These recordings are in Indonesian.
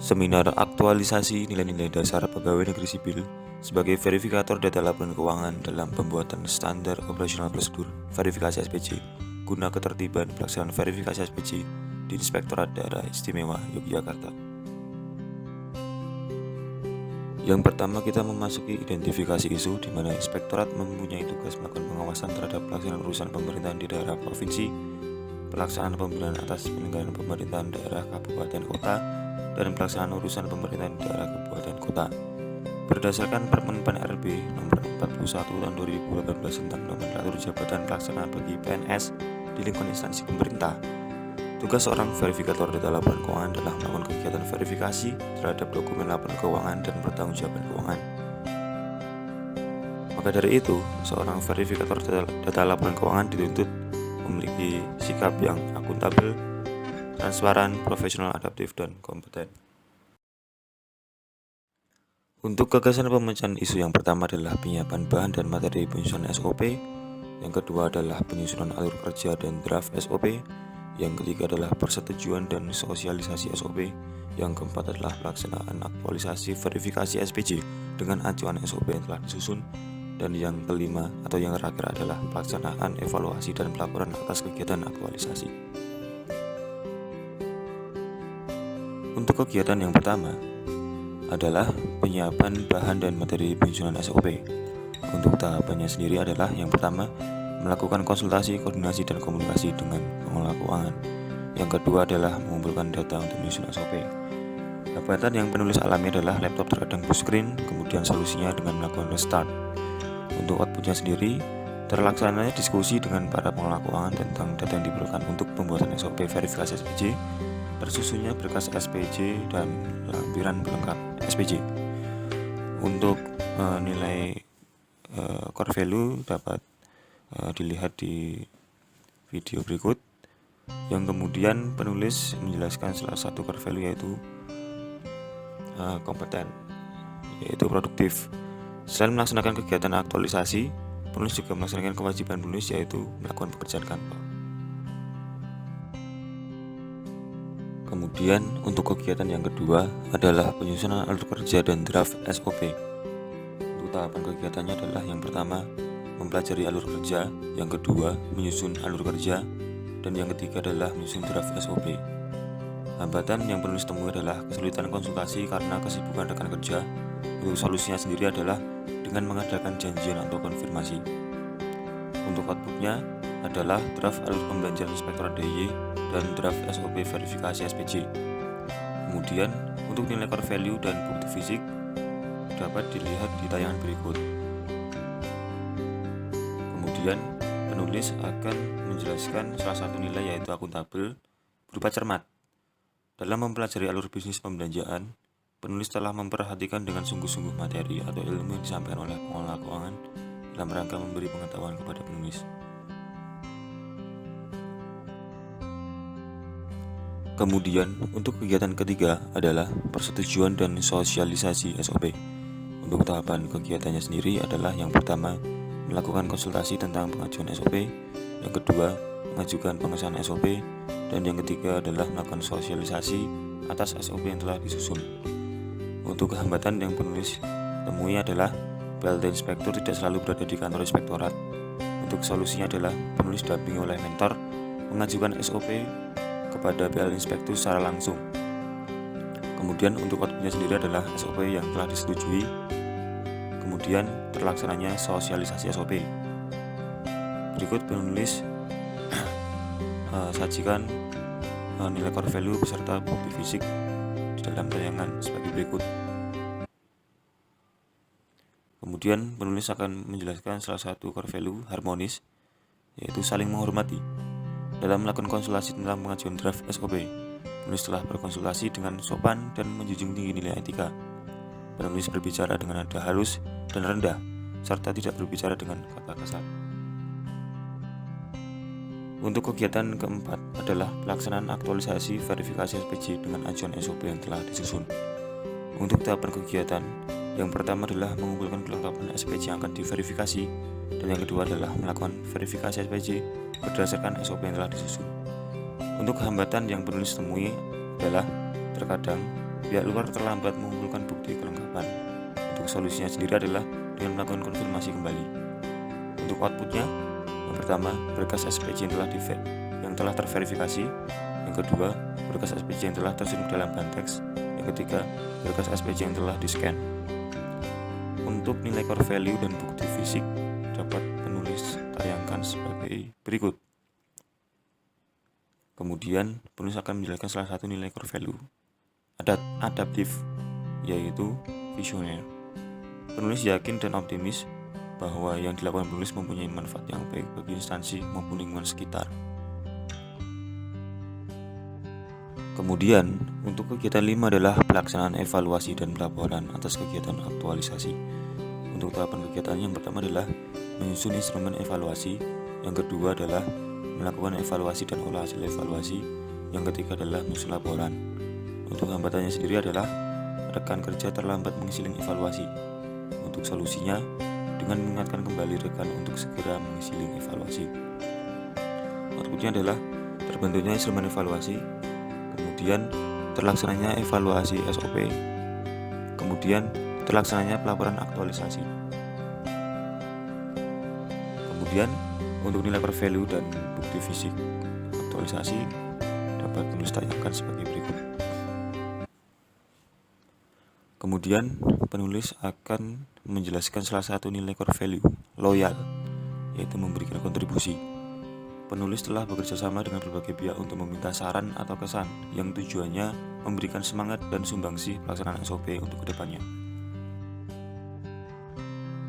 Seminar aktualisasi nilai-nilai dasar pegawai negeri sipil sebagai verifikator data laporan keuangan dalam pembuatan standar operasional prosedur verifikasi SPJ guna ketertiban pelaksanaan verifikasi SPJ di Inspektorat Daerah Istimewa Yogyakarta. Yang pertama, kita memasuki identifikasi isu di mana Inspektorat mempunyai tugas melakukan pengawasan terhadap pelaksanaan urusan pemerintahan di daerah provinsi, pelaksanaan pembinaan atas penyelenggaraan pemerintahan daerah kabupaten kota, dan pelaksanaan urusan pemerintahan daerah kabupaten kota. Berdasarkan Permen PAN-RB nomor 41 tahun 2018 tentang nomenklatur jabatan pelaksana bagi PNS di lingkungan instansi pemerintah, tugas seorang verifikator data laporan keuangan adalah melakukan kegiatan verifikasi terhadap dokumen laporan keuangan dan pertanggungjawaban keuangan. Maka dari itu, seorang verifikator data laporan keuangan dituntut memiliki sikap yang akuntabel, transparan, profesional, adaptif, dan kompeten. Untuk gagasan pemecahan isu yang pertama adalah penyiapan bahan dan materi penyusunan SOP, yang kedua adalah penyusunan alur kerja dan draft SOP, yang ketiga adalah persetujuan dan sosialisasi SOP, yang keempat adalah pelaksanaan aktualisasi verifikasi SPJ dengan acuan SOP yang telah disusun, dan yang kelima atau yang terakhir adalah pelaksanaan evaluasi dan pelaporan atas kegiatan aktualisasi. Untuk kegiatan yang pertama adalah penyiapan bahan dan materi penyusunan SOP. Untuk tahapannya sendiri adalah yang pertama, melakukan konsultasi, koordinasi, dan komunikasi dengan pengelola keuangan. Yang kedua adalah mengumpulkan data untuk menyusun SOP. Hambatan yang penulis alami adalah laptop terkadang blue screen, kemudian solusinya dengan melakukan restart. Untuk outputnya sendiri, terlaksananya diskusi dengan para pengelola keuangan tentang data yang diperlukan untuk pembuatan SOP verifikasi SPJ, tersusunnya berkas SPJ dan lampiran pelengkap SPJ. Untuk nilai core value dapat dilihat di video berikut, yang kemudian penulis menjelaskan salah satu core value yaitu kompeten, yaitu produktif. Selain melaksanakan kegiatan aktualisasi, penulis juga melaksanakan kewajiban penulis yaitu melakukan pekerjaan kantor. Kemudian untuk kegiatan yang kedua adalah penyusunan alur kerja dan draft SOP. Untuk tahapan kegiatannya adalah yang pertama, mempelajari alur kerja, yang kedua, menyusun alur kerja, dan yang ketiga adalah menyusun draft SOP. Hambatan yang penulis temui adalah kesulitan konsultasi karena kesibukan rekan kerja. Untuk solusinya sendiri adalah dengan mengadakan janjian atau konfirmasi. Untuk outputnya adalah draft alur pembelanjaan Inspektorat DIY dan draft SOP verifikasi SPJ. Kemudian untuk nilai core value dan bukti fisik dapat dilihat di tayangan berikut. Kemudian penulis akan menjelaskan salah satu nilai yaitu akuntabel berupa cermat. Dalam mempelajari alur bisnis pembelanjaan, penulis telah memperhatikan dengan sungguh-sungguh materi atau ilmu yang disampaikan oleh pengelola keuangan dalam rangka memberi pengetahuan kepada penulis. Kemudian untuk kegiatan ketiga adalah persetujuan dan sosialisasi SOP. Untuk tahapan kegiatannya sendiri adalah yang pertama, melakukan konsultasi tentang pengajuan SOP, yang kedua, mengajukan pengesahan SOP, dan yang ketiga adalah melakukan sosialisasi atas SOP yang telah disusun. Untuk hambatan yang penulis temui adalah PLT Inspektur tidak selalu berada di kantor Inspektorat. Untuk solusinya adalah penulis didampingi oleh mentor mengajukan SOP kepada PL Inspektur secara langsung. Kemudian untuk outputnya sendiri adalah SOP yang telah disetujui, kemudian terlaksananya sosialisasi SOP. Berikut penulis sajikan nilai core value beserta bukti fisik di dalam tayangan sebagai berikut. Kemudian penulis akan menjelaskan salah satu core value harmonis, yaitu saling menghormati. Dalam melakukan konsultasi tentang pengajuan draft SOP, penulis telah berkonsultasi dengan sopan dan menjunjung tinggi nilai etika. Penulis berbicara dengan nada halus dan rendah, serta tidak berbicara dengan kata kasar. Untuk kegiatan keempat adalah pelaksanaan aktualisasi verifikasi SPJ dengan acuan SOP yang telah disusun. Untuk tahapan kegiatan, yang pertama adalah mengumpulkan kelengkapan SPJ yang akan diverifikasi, dan yang kedua adalah melakukan verifikasi SPJ berdasarkan SOP yang telah disusun. Untuk hambatan yang penulis temui adalah terkadang pihak luar terlambat mengumpulkan bukti kelengkapan. Untuk solusinya sendiri adalah dengan melakukan konfirmasi kembali. Untuk outputnya, yang pertama, berkas SPJ yang telah terverifikasi. Yang kedua, berkas SPJ yang telah tersusun dalam bahan teks. Yang ketiga, berkas SPJ yang telah di-scan. Untuk nilai core value dan bukti fisik dapat penulis tayangkan sebagai berikut. Kemudian, penulis akan menjelaskan salah satu nilai core value adaptif, yaitu visioner. Penulis yakin dan optimis bahwa yang dilakukan penulis mempunyai manfaat yang baik bagi instansi maupun lingkungan sekitar. Kemudian, untuk kegiatan 5 adalah pelaksanaan evaluasi dan pelaporan atas kegiatan aktualisasi. Untuk tahapan kegiatan yang pertama adalah menyusun instrumen evaluasi, yang kedua adalah melakukan evaluasi dan olah hasil evaluasi, yang ketiga adalah menyusun laporan. Untuk hambatannya sendiri adalah rekan kerja terlambat mengisi link evaluasi. Untuk solusinya, dengan mengingatkan kembali rekan untuk segera mengisi link evaluasi. Outputnya adalah terbentuknya instrumen evaluasi, kemudian terlaksananya evaluasi SOP, kemudian terlaksananya pelaporan aktualisasi. Kemudian untuk nilai core value dan bukti fisik aktualisasi dapat penulis tayangkan sebagai berikut. Kemudian penulis akan menjelaskan salah satu nilai core value, loyal, yaitu memberikan kontribusi. Penulis telah bekerja sama dengan berbagai pihak untuk meminta saran atau kesan yang tujuannya memberikan semangat dan sumbangsi pelaksanaan SOP untuk kedepannya.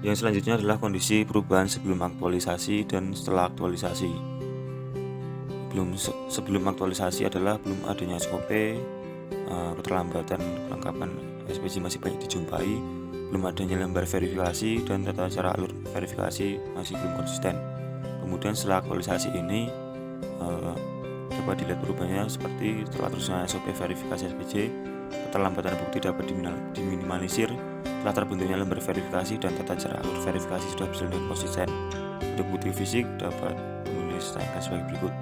Yang selanjutnya adalah kondisi perubahan sebelum aktualisasi dan setelah aktualisasi. Sebelum aktualisasi adalah belum adanya SOP, keterlambatan kelengkapan SPJ masih banyak dijumpai, belum adanya lembar verifikasi, dan tata cara alur verifikasi masih belum konsisten. Kemudian setelah aktualisasi ini dapat dilihat perubahannya seperti setelah terusnya SOP verifikasi SPJ, keterlambatan bukti dapat diminimalisir, telah terbentuknya lembar verifikasi dan tata cara alur verifikasi sudah berjalan dengan konsisten. Untuk bukti fisik dapat penulis tayangkan sebagai berikut.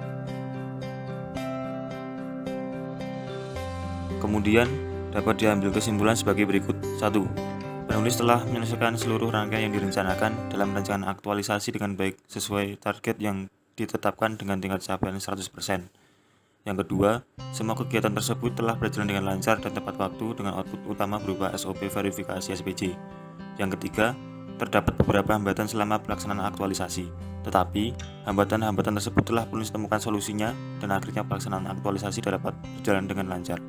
Kemudian dapat diambil kesimpulan sebagai berikut. 1. Penulis telah menyelesaikan seluruh rangkaian yang direncanakan dalam rancangan aktualisasi dengan baik sesuai target yang ditetapkan dengan tingkat capaian 100%. Yang kedua, semua kegiatan tersebut telah berjalan dengan lancar dan tepat waktu dengan output utama berupa SOP verifikasi SPJ. Yang ketiga, terdapat beberapa hambatan selama pelaksanaan aktualisasi, tetapi hambatan-hambatan tersebut telah penulis temukan solusinya dan akhirnya pelaksanaan aktualisasi dapat berjalan dengan lancar.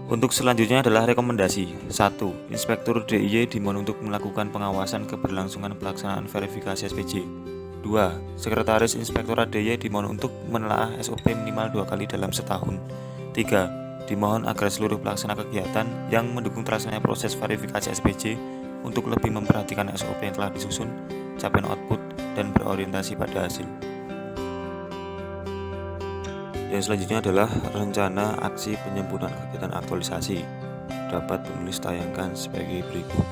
Untuk selanjutnya adalah rekomendasi. 1. Inspektur DIY dimohon untuk melakukan pengawasan keberlangsungan pelaksanaan verifikasi SPJ. 2. Sekretaris Inspektorat DIY dimohon untuk menelaah SOP minimal 2 kali dalam setahun. 3. Dimohon agar seluruh pelaksana kegiatan yang mendukung terlaksananya proses verifikasi SPJ untuk lebih memperhatikan SOP yang telah disusun, capaian output, dan berorientasi pada hasil. Yang selanjutnya adalah rencana aksi penyempurnaan kegiatan aktualisasi. Dapat penulis tayangkan sebagai berikut.